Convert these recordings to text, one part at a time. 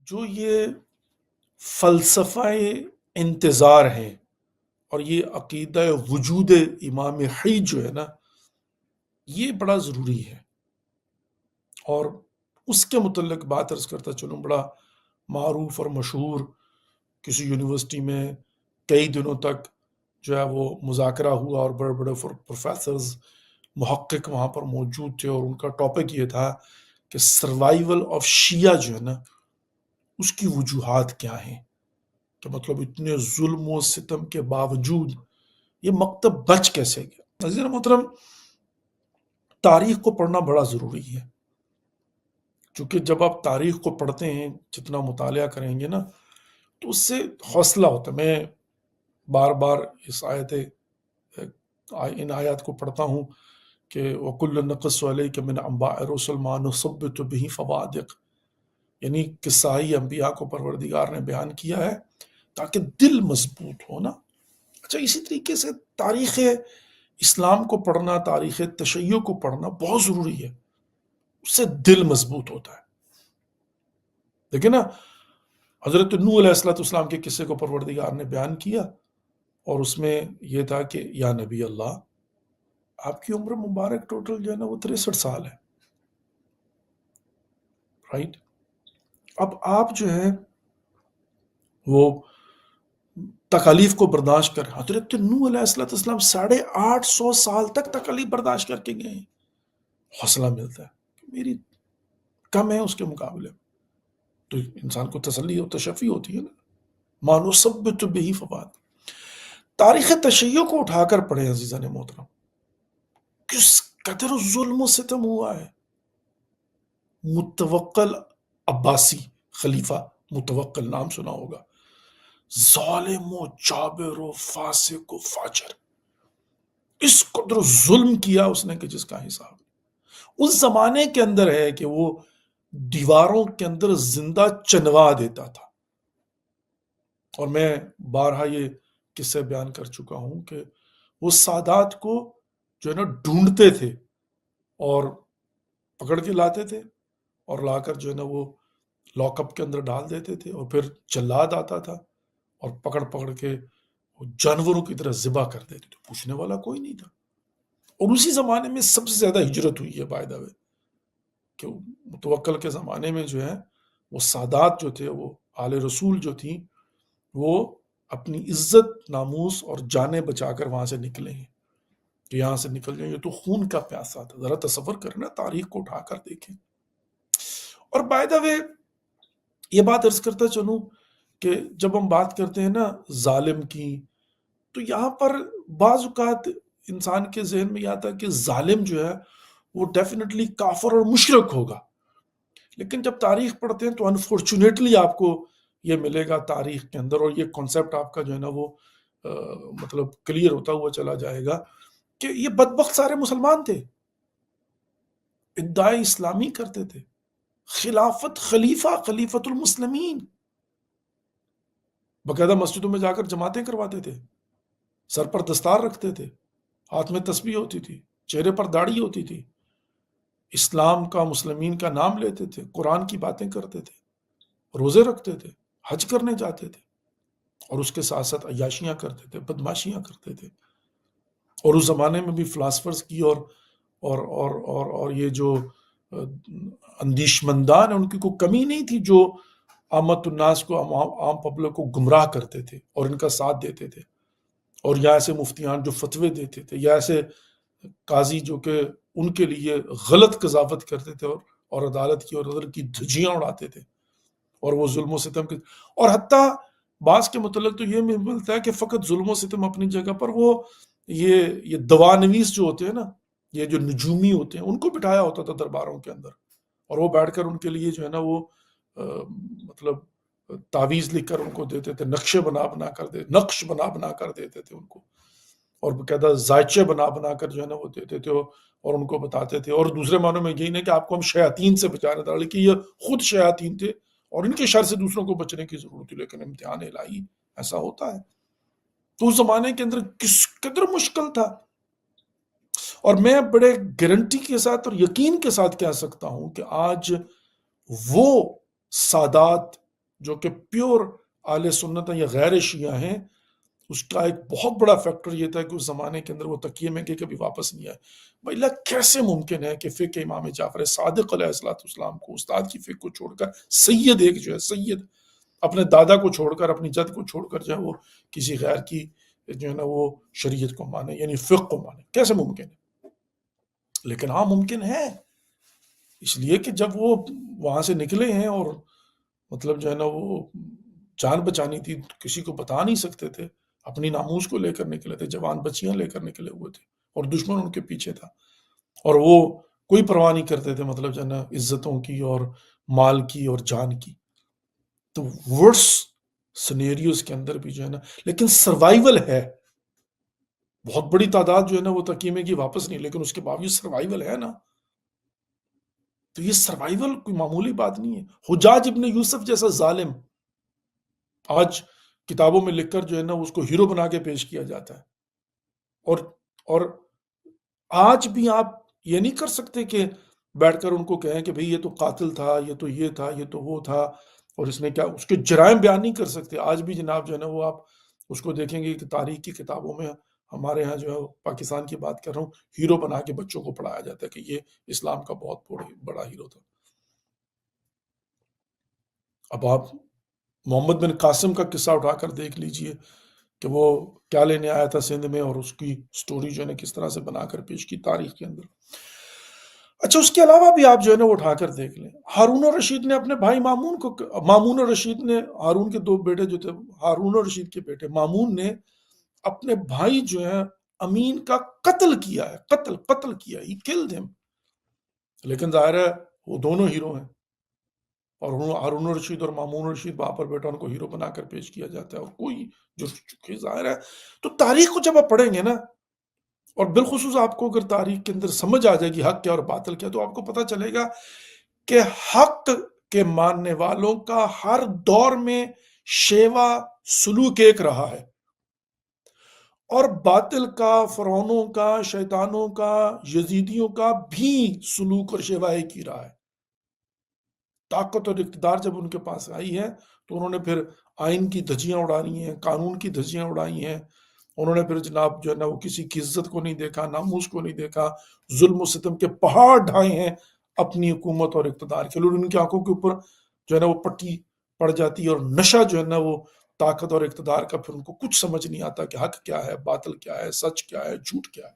جو یہ فلسفہ انتظار ہے اور یہ عقیدہ وجود امام حی جو ہے نا، یہ بڑا ضروری ہے. اور اس کے متعلق بات عرض کرتا چلوں، بڑا معروف اور مشہور کسی یونیورسٹی میں کئی دنوں تک جو ہے وہ مذاکرہ ہوا اور بڑے بڑے پروفیسرز محقق وہاں پر موجود تھے، اور ان کا ٹاپک یہ تھا کہ سروائیول آف شیعہ جو ہے نا، اس کی وجوہات کیا ہیں، کہ مطلب اتنے ظلم و ستم کے باوجود یہ مکتب بچ کیسے گیا. عزیز محترم، تاریخ کو پڑھنا بڑا ضروری ہے، چونکہ جب آپ تاریخ کو پڑھتے ہیں، جتنا مطالعہ کریں گے نا، تو اس سے حوصلہ ہوتا ہے. میں بار بار ان آیات کو پڑھتا ہوں کہ وَكُلًّا نَقُصُّ عَلَيْكَ مِنْ أَنْبَاءِ الرُّسُلِ مَا نُثَبِّتُ بِهِ فَوَادِقْ، یعنی قصہ ہی انبیاء کو پروردگار نے بیان کیا ہے تاکہ دل مضبوط ہو نا. اچھا، اسی طریقے سے تاریخ اسلام کو پڑھنا، تاریخ تشیع کو پڑھنا بہت ضروری ہے، اس سے دل مضبوط ہوتا ہے. دیکھیں نا، حضرت نوح علیہ السلام کے قصے کو پروردگار نے بیان کیا، اور اس میں یہ تھا کہ یا نبی اللہ، آپ کی عمر مبارک ٹوٹل جو ہے نا وہ 63 سال ہے، رائٹ. اب آپ جو ہے وہ تکالیف کو برداشت کر، حضرت نوح علیہ السلام 850 سال تک تکالیف برداشت کر کے گئے ہیں. حوصلہ ملتا ہے کہ میری کم ہے اس کے مقابلے میں، تو انسان کو تسلی اور تشفی ہوتی ہے نا. مانو ثبت بہ فواد. تاریخ تشیع کو اٹھا کر پڑھے عزیزان محترم، کس قدر ظلم و ستم ہوا ہے. متوکل عباسی خلیفہ، متوکل نام سنا ہوگا، ظالم و جابر و فاسق و فاجر، اس قدر ظلم کیا اس نے کہ جس کا حساب. اس زمانے کے اندر ہے کہ وہ دیواروں کے اندر زندہ چنوا دیتا تھا. اور میں بارہا یہ قصے بیان کر چکا ہوں کہ وہ سادات کو جو ہے نا ڈھونڈتے تھے اور پکڑ کے لاتے تھے، اور لا کر جو ہے نا وہ لاک اپ کے اندر ڈال دیتے تھے، اور پھر جلاد آتا تھا اور پکڑ پکڑ کے وہ جانوروں کی طرح ذبح کر دیتے تھے. پوچھنے والا کوئی نہیں تھا. اور اسی زمانے میں سب سے زیادہ ہجرت ہوئی ہے بائی دا وے، کہ متوکل کے زمانے میں جو ہے وہ سادات جو تھے، وہ آل رسول جو تھیں، وہ اپنی عزت، ناموس اور جانیں بچا کر وہاں سے نکلے ہیں. کہ یہاں سے نکل جائیں، یہ تو خون کا پیاسا تھا. ذرا تصور کرنا، تاریخ کو اٹھا کر دیکھیں. اور بائی دا وے یہ بات عرض کرتا چلوں کہ جب ہم بات کرتے ہیں نا ظالم کی، تو یہاں پر بعض اوقات انسان کے ذہن میں یہ آتا ہے کہ ظالم جو ہے وہ ڈیفینیٹلی کافر اور مشرک ہوگا. لیکن جب تاریخ پڑھتے ہیں تو انفارچونیٹلی آپ کو یہ ملے گا تاریخ کے اندر، اور یہ کانسیپٹ آپ کا جو ہے نا وہ مطلب کلیئر ہوتا ہوا چلا جائے گا کہ یہ بدبخت سارے مسلمان تھے، ادعائے اسلامی کرتے تھے، خلافت، خلیفت المسلمین، باقاعدہ مسجدوں میں جا کر جماعتیں کرواتے تھے، سر پر دستار رکھتے تھے، ہاتھ میں تسبیح ہوتی تھی، چہرے پر داڑھی ہوتی تھی، اسلام کا، مسلمین کا نام لیتے تھے، قرآن کی باتیں کرتے تھے، روزے رکھتے تھے، حج کرنے جاتے تھے، اور اس کے ساتھ ساتھ عیاشیاں کرتے تھے، بدماشیاں کرتے تھے. اور اس زمانے میں بھی فلاسفرز کی اور یہ جو اندیش مندان ہیں، ان کی کوئی کمی نہیں تھی جو عامت الناس کو، عام پبلک کو گمراہ کرتے تھے اور ان کا ساتھ دیتے تھے. اور یا ایسے مفتیان جو فتوے دیتے تھے، یا ایسے قاضی جو کہ ان کے لیے غلط قضاوت کرتے تھے اور عدالت کی اور عدل کی دھجیاں اڑاتے تھے، اور وہ ظلم و ستم کے، اور حتیٰ بعض کے متعلق تو یہ ملتا ہے کہ فقط ظلم و ستم اپنی جگہ پر، وہ یہ دوانویس جو ہوتے ہیں نا، یہ جو نجومی ہوتے ہیں، ان کو بٹھایا ہوتا تھا درباروں کے اندر، اور وہ بیٹھ کر ان کے لیے جو ہے نا وہ مطلب تعویذ لکھ کر ان کو دیتے تھے، نقش بنا بنا کر دیتے تھے ان کو، اور باقاعدہ ذائچے بنا کر جو ہے نا وہ دیتے تھے، اور ان کو بتاتے تھے. اور دوسرے معنوں میں یہی نہیں کہ آپ کو ہم شیاطین سے بچانے تھے، لیکن یہ خود شیاطین تھے اور ان کے شر سے دوسروں کو بچنے کی ضرورت تھی. لیکن امتحان الہی ایسا ہوتا ہے. تو اس زمانے کے اندر کس قدر مشکل تھا. اور میں بڑے گارنٹی کے ساتھ اور یقین کے ساتھ کہہ سکتا ہوں کہ آج وہ سادات جو کہ پیور اہل سنت ہیں یا غیر شیعہ ہیں، اس کا ایک بہت بڑا فیکٹر یہ تھا کہ اس زمانے کے اندر وہ تکیے میں کہ کبھی واپس نہیں آئے. بھائی اللہ کیسے ممکن ہے کہ فقہ امام جعفر صادق علیہ السلام کو، استاد کی فقہ کو چھوڑ کر، سید ایک جو ہے سید اپنے دادا کو چھوڑ کر، اپنی جد کو چھوڑ کر جو ہے وہ کسی غیر کی جو ہے نا وہ شریعت کو مانے، یعنی فقہ کو مانے؟ کیسے ممکن ہے؟ لیکن ہاں ممکن ہے، اس لیے کہ جب وہ وہاں سے نکلے ہیں اور مطلب جو ہے نا وہ جان بچانی تھی، کسی کو بتا نہیں سکتے تھے، اپنی ناموس کو لے کر نکلے تھے، جوان بچیاں لے کر نکلے ہوئے تھے اور دشمن ان کے پیچھے تھا، اور وہ کوئی پرواہ نہیں کرتے تھے مطلب جو ہے نا عزتوں کی اور مال کی اور جان کی. تو ورس سنیریوز کے اندر بھی جو ہے نا، لیکن سروائیول ہے. بہت بڑی تعداد جو ہے نا وہ تقیمے کی واپس نہیں، لیکن اس کے باوجود سروائیول ہے نا. تو یہ سروائیول کوئی معمولی بات نہیں ہے. حجاج ابن یوسف جیسا ظالم آج کتابوں میں لکھ کر جو ہے نا اس کو ہیرو بنا کے پیش کیا جاتا ہے، اور اور آج بھی آپ یہ نہیں کر سکتے کہ بیٹھ کر ان کو کہیں کہ بھئی یہ تو قاتل تھا، یہ تو یہ تھا، یہ تو وہ تھا، اور اس نے کیا، اس کے جرائم بیان نہیں کر سکتے. آج بھی جناب جو ہے نا وہ آپ اس کو دیکھیں گے کہ تاریخ کی کتابوں میں ہمارے ہاں جو ہے پاکستان کی بات کر رہا ہوں، ہیرو بنا کے بچوں کو پڑھایا جاتا ہے کہ یہ اسلام کا بہت بڑا ہیرو تھا. اب آپ محمد بن قاسم کا قصہ اٹھا کر دیکھ لیجئے کہ وہ کیا لینے آیا تھا سندھ میں، اور اس کی سٹوری جو ہے نا کس طرح سے بنا کر پیش کی تاریخ کے اندر. اچھا اس کے علاوہ بھی آپ جو ہے نا وہ اٹھا کر دیکھ لیں، ہارون الرشید نے اپنے بھائی مامون الرشید نے، ہارون کے دو بیٹے جو تھے، ہارون الرشید کے بیٹے مامون نے اپنے بھائی جو ہے امین کا قتل کیا ہے، قتل کیا، ہی killed him. لیکن ظاہر ہے وہ دونوں ہیرو ہیں، اور ہارون الرشید اور مامون الرشید وہاں پر بیٹا ان کو ہیرو بنا کر پیش کیا جاتا ہے، اور کوئی جو ظاہر ہے. تو تاریخ کو جب آپ پڑھیں گے نا، اور بالخصوص آپ کو اگر تاریخ کے اندر سمجھ آ جائے گی حق کیا اور باطل کیا، تو آپ کو پتہ چلے گا کہ حق کے ماننے والوں کا ہر دور میں شیوا سلوک ایک رہا ہے، اور باطل کا، فرعونوں کا، شیطانوں کا، یزیدیوں کا بھی سلوک اور شیوا ایک ہی رہا ہے. طاقت اور اقتدار جب ان کے پاس آئی ہے تو انہوں نے پھر آئین کی دھجیاں اڑانی ہیں، قانون کی دھجیاں اڑائی ہیں. انہوں نے پھر جناب جو ہے نا وہ کسی کی عزت کو نہیں دیکھا، ناموس کو نہیں دیکھا، ظلم و ستم کے پہاڑ ڈھائے ہیں اپنی حکومت اور اقتدار کے لیے. ان کی آنکھوں کے اوپر جو ہے نا وہ پٹی پڑ جاتی ہے، اور نشہ جو ہے نا وہ طاقت اور اقتدار کا، پھر ان کو کچھ سمجھ نہیں آتا کہ حق کیا ہے، باطل کیا ہے، سچ کیا ہے، جھوٹ کیا ہے.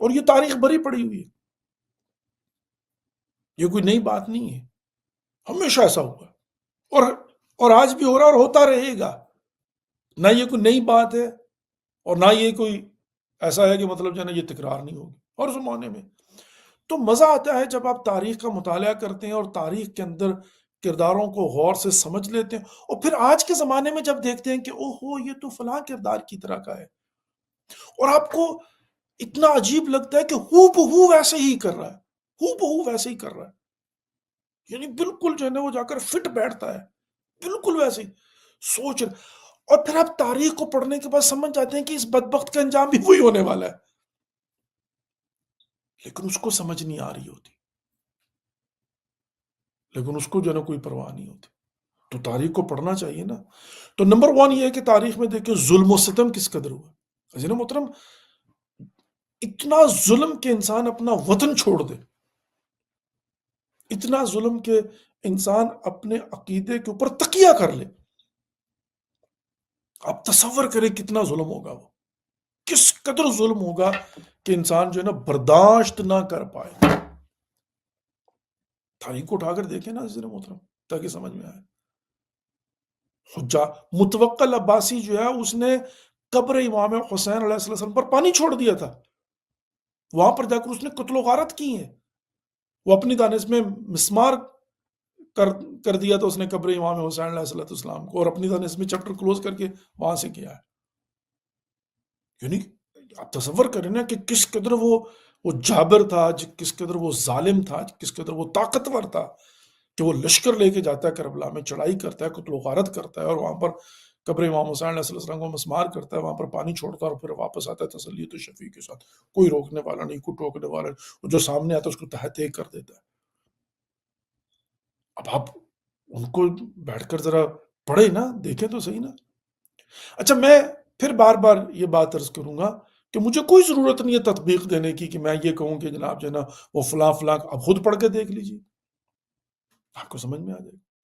اور یہ تاریخ بھری پڑی ہوئی ہے، یہ کوئی نئی بات نہیں ہے، ہمیشہ ایسا ہوا، اور آج بھی ہو رہا اور ہوتا رہے گا. نہ یہ کوئی نئی بات ہے، اور نہ یہ کوئی ایسا ہے کہ مطلب جو ہے نا یہ تکرار نہیں ہوگی اور زمانے میں. تو مزہ آتا ہے جب آپ تاریخ کا مطالعہ کرتے ہیں اور تاریخ کے اندر کرداروں کو غور سے سمجھ لیتے ہیں، اور پھر آج کے زمانے میں جب دیکھتے ہیں کہ او ہو یہ تو فلاں کردار کی طرح کا ہے، اور آپ کو اتنا عجیب لگتا ہے کہ ہو بہو ویسے ہی کر رہا ہے، ہو بہو ویسے ہی کر رہا ہے، یعنی بالکل جو ہے نا وہ جا کر فٹ بیٹھتا ہے، بالکل ویسے ہی سوچ رہے. اور پھر آپ تاریخ کو پڑھنے کے بعد سمجھ جاتے ہیں کہ اس بدبخت کا انجام بھی وہی ہونے والا ہے، لیکن اس کو سمجھ نہیں آ رہی ہوتی، لیکن اس کو جو ہے نا کوئی پرواہ نہیں ہوتی. تو تاریخ کو پڑھنا چاہیے نا. تو نمبر 1 یہ ہے کہ تاریخ میں دیکھیں ظلم و ستم کس قدر ہوا. عزیز محترم، اتنا ظلم کہ انسان اپنا وطن چھوڑ دے، اتنا ظلم کہ انسان اپنے عقیدے کے اوپر تکیہ کر لے. آپ تصور کریں کتنا ظلم ہوگا، وہ کس قدر ظلم ہوگا کہ انسان جو ہے نا برداشت نہ کر پائے. تاریخ کو اٹھا کر دیکھیں نا عزیز محترم تاکہ سمجھ میں آئے. متوکل عباسی جو ہے اس نے قبر امام حسین علیہ السلام پر پانی چھوڑ دیا تھا، وہاں پر جا کر اس نے قتل و غارت کی ہے. وہ اپنی دانش میں مسمار کر دیا تھا اس نے قبر امام حسین علیہ السلام کو، اور اپنی دانش میں چیپٹر کلوز کر کے وہاں سے کیا ہے. یعنی آپ تصور کریں نا کہ کس قدر وہ جابر تھا، کس قدر وہ ظالم تھا، کس قدر وہ طاقتور تھا کہ وہ لشکر لے کے جاتا ہے کربلا میں، چڑھائی کرتا ہے، قتل و غارت کرتا ہے، اور وہاں پر قبر امام حسین علیہ السلام کو مسمار کرتا ہے، وہاں پر پانی چھوڑتا ہے، اور پھر واپس آتا ہے تسلیت و شفیع کے ساتھ. کوئی روکنے والا نہیں، کوئی ٹوکنے والا نہیں، جو سامنے آتا ہے اس کو تہہ تیگ کر دیتا ہے. اب آپ ان کو بیٹھ کر ذرا پڑھے نا، دیکھیں تو صحیح نا۔ اچھا میں پھر بار بار یہ بات عرض کروں گا کہ مجھے کوئی ضرورت نہیں ہے تطبیق دینے کی کہ میں یہ کہوں کہ جناب جو ہے نا وہ فلاں فلاں، آپ خود پڑھ کے دیکھ لیجیے، آپ کو سمجھ میں آ جائے گا۔